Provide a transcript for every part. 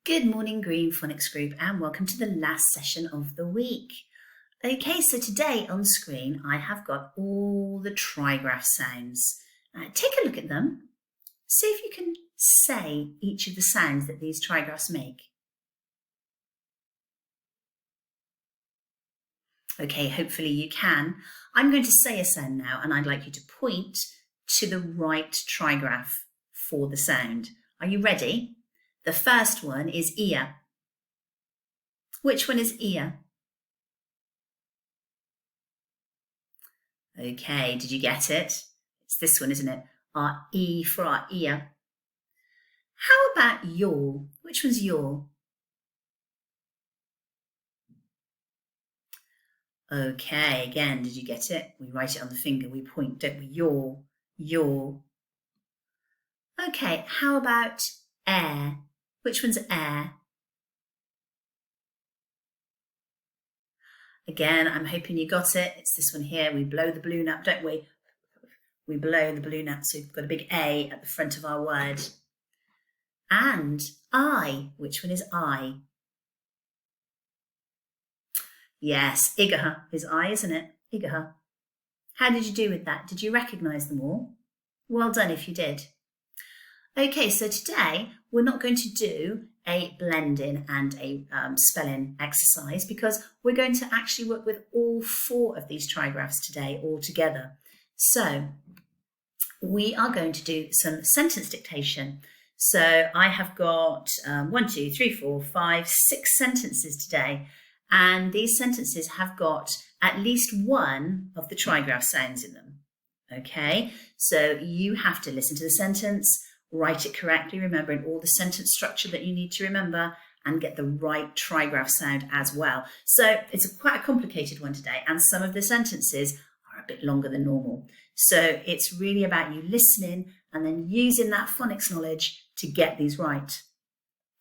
Good morning, Green Phonics Group, and welcome to the last session of the week. Okay, so today on screen, I have got all the trigraph sounds. Take a look at them. See if you can say each of the sounds that these trigraphs make. Okay, hopefully you can. I'm going to say a sound now, and I'd like you to point to the right trigraph for the sound. Are you ready? The first one is ear. Which one is ear? Okay, did you get it? It's this one, isn't it? Our E for our ear. How about yaw? Which one's yaw? Okay, again, did you get it? We write it on the finger, we point, don't we? Yaw, yaw. Okay, how about air? Which one's air? Again, I'm hoping you got it. It's this one here. We blow the balloon up, don't we? We blow the balloon up, so we've got a big A at the front of our word. And I. Which one is I? Yes, igaha is I, isn't it? Igaha. How did you do with that? Did you recognise them all? Well done if you did. Okay, so today we're not going to do a blending and a spelling exercise because we're going to actually work with all four of these trigraphs today all together. So we are going to do some sentence dictation. So I have got 6 sentences today, and these sentences have got at least one of the trigraph sounds in them. Okay, so you have to listen to the sentence, write it correctly, remembering all the sentence structure that you need to remember, and get the right trigraph sound as well. So it's quite a complicated one today, and some of the sentences are a bit longer than normal. So it's really about you listening and then using that phonics knowledge to get these right.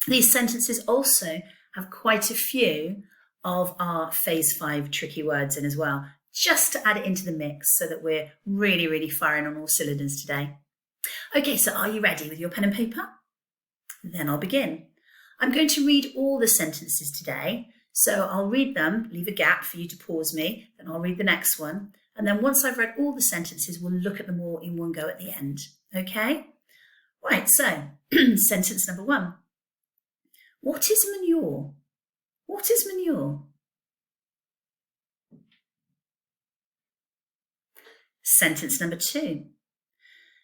These sentences also have quite a few of our phase 5 tricky words in as well, just to add it into the mix so that we're really firing on all cylinders today. Okay, so are you ready with your pen and paper? Then I'll begin. I'm going to read all the sentences today. So I'll read them, leave a gap for you to pause me, then I'll read the next one. And then once I've read all the sentences, we'll look at them all in one go at the end. Okay? Right, so sentence number 1. What is manure? What is manure? Sentence number 2.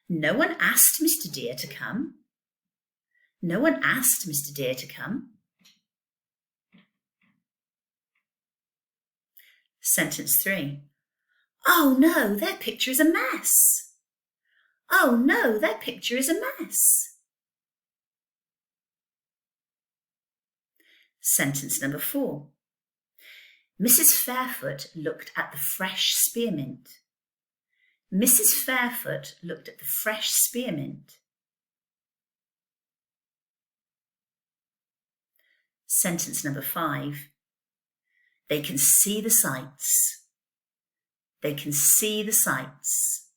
No one asked Mr. Deer to come. No one asked Mr. Deer to come. Sentence 3. Oh no, their picture is a mess. Oh no, their picture is a mess. Sentence number 4. Mrs. Fairfoot looked at the fresh spearmint. Mrs. Fairfoot looked at the fresh spearmint. Sentence number 5. They can see the sights. They can see the sights.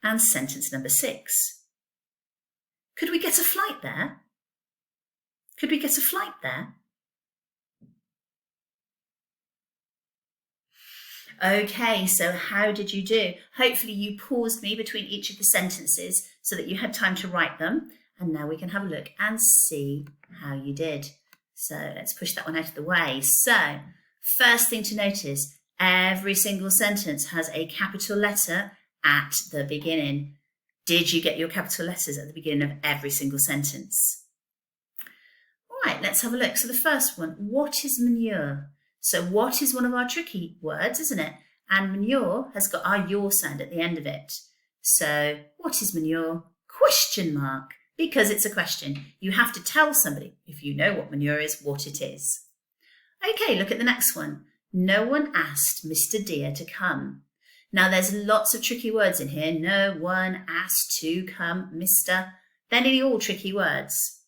And sentence number 6. Could we get a flight there? Could we get a flight there? Okay, so how did you do? Hopefully you paused me between each of the sentences so that you had time to write them. And now we can have a look and see how you did. So let's push that one out of the way. So first thing to notice, every single sentence has a capital letter at the beginning. Did you get your capital letters at the beginning of every single sentence? All right, let's have a look. So the first one, what is manure? So what is one of our tricky words, isn't it? And manure has got our yaw sound at the end of it. So what is manure? Question mark, because it's a question. You have to tell somebody, if you know what manure is, what it is. Okay, look at the next one. No one asked Mr. Deer to come. Now there's lots of tricky words in here. No one asked to come, Mr. They're nearly all tricky words.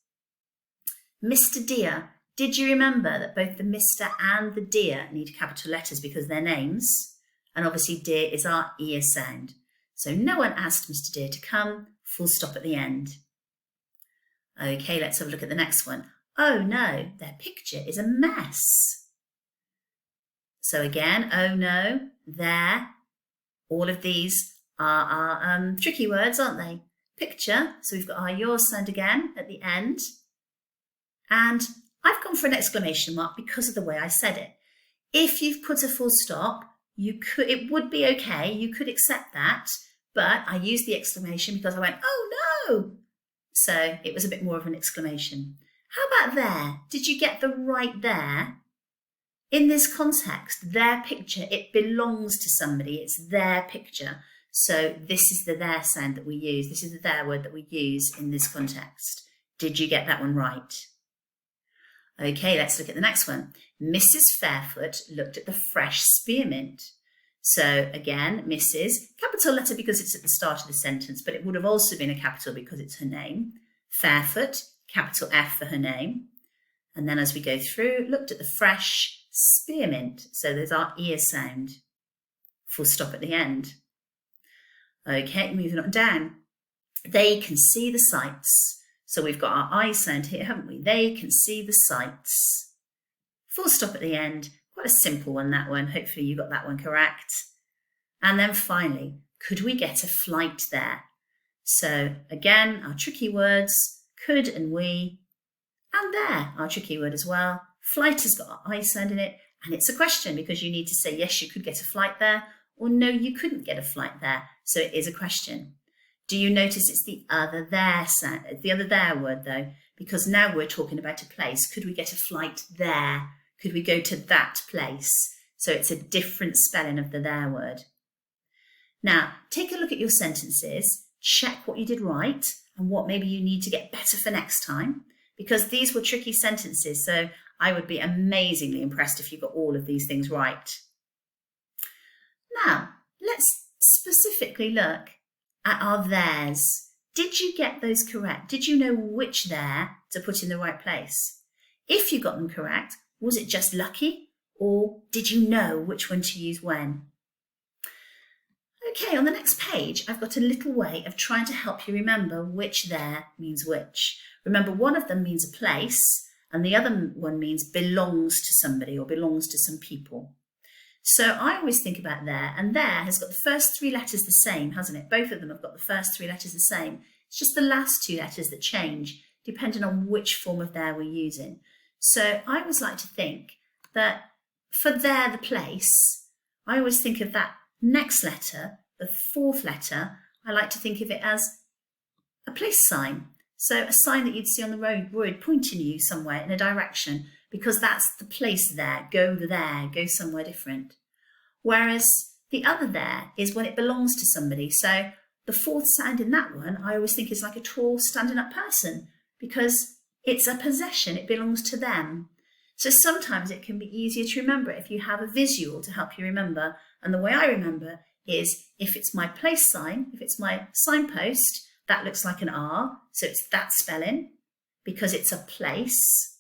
Mr. Deer. Did you remember that both the Mr. and the Deer need capital letters because they're names? And obviously Deer is our ear sound. So no one asked Mr. Deer to come, full stop at the end. Okay, let's have a look at the next one. Oh no, their picture is a mess. So again, oh no, there. All of these are tricky words, aren't they? Picture, so we've got our yours sound again at the end. And I've gone for an exclamation mark because of the way I said it. If you've put a full stop, it would be okay, you could accept that, but I used the exclamation because I went, oh no! So it was a bit more of an exclamation. How about there? Did you get the right there? In this context, their picture, it belongs to somebody, it's their picture. So this is the there sound that we use. This is the there word that we use in this context. Did you get that one right? Okay, let's look at the next one. Mrs. Fairfoot looked at the fresh spearmint. So again, Mrs., capital letter because it's at the start of the sentence, but it would have also been a capital because it's her name. Fairfoot, capital F for her name. And then as we go through, looked at the fresh spearmint. So there's our ear sound. Full stop at the end. Okay, moving on down. They can see the sights. So we've got our I sound here, haven't we? They can see the sights. Full stop at the end. Quite a simple one, that one. Hopefully you got that one correct. And then finally, could we get a flight there? So again, our tricky words, could and we. And there, our tricky word as well. Flight has got our I sound in it. And it's a question because you need to say, yes, you could get a flight there. Or no, you couldn't get a flight there. So it is a question. Do you notice it's the other there sound, the other there word though? Because now we're talking about a place. Could we get a flight there? Could we go to that place? So it's a different spelling of the there word. Now, take a look at your sentences, check what you did right and what maybe you need to get better for next time, because these were tricky sentences. So I would be amazingly impressed if you got all of these things right. Now, let's specifically look at our theirs. Did you get those correct? Did you know which there to put in the right place? If you got them correct, was it just lucky, or did you know which one to use when? Okay, on the next page, I've got a little way of trying to help you remember which there means which. Remember, one of them means a place, and the other one means belongs to somebody or belongs to some people. So I always think about there, and there has got the first three letters the same, hasn't it? Both of them have got the first three letters the same. It's just the last two letters that change, depending on which form of there we're using. So I always like to think that for there, the place, I always think of that next letter, the fourth letter, I like to think of it as a place sign. So a sign that you'd see on the road pointing you somewhere in a direction, because that's the place there, go somewhere different. Whereas the other there is when it belongs to somebody. So the fourth sound in that one, I always think is like a tall standing up person, because it's a possession, it belongs to them. So sometimes it can be easier to remember if you have a visual to help you remember. And the way I remember is if it's my place sign, if it's my signpost, that looks like an R, so it's that spelling because it's a place.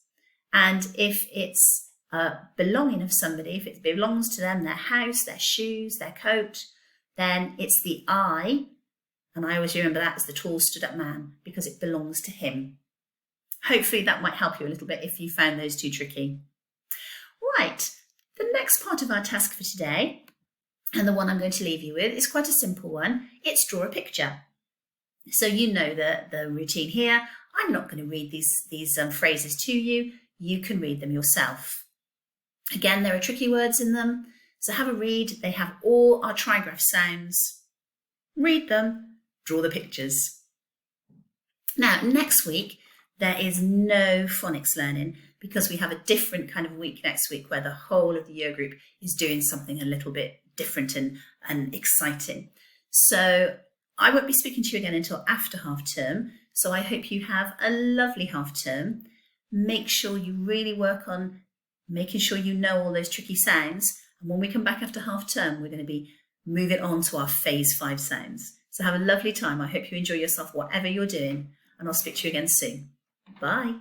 And if it's a belonging of somebody, if it belongs to them, their house, their shoes, their coat, then it's the I, and I always remember that as the tall stood up man because it belongs to him. Hopefully that might help you a little bit if you found those too tricky. Right, the next part of our task for today, and the one I'm going to leave you with, is quite a simple one. It's draw a picture. So you know the routine here. I'm not going to read these phrases to you. You can read them yourself. Again, there are tricky words in them, so have a read. They have all our trigraph sounds. Read them, draw the pictures. Now, next week, there is no phonics learning because we have a different kind of week next week where the whole of the year group is doing something a little bit different and exciting. So I won't be speaking to you again until after half term. So I hope you have a lovely half term. Make sure you really work on making sure you know all those tricky sounds. And when we come back after half term, we're going to be moving on to our phase 5 sounds. So have a lovely time. I hope you enjoy yourself, whatever you're doing, and I'll speak to you again soon. Bye.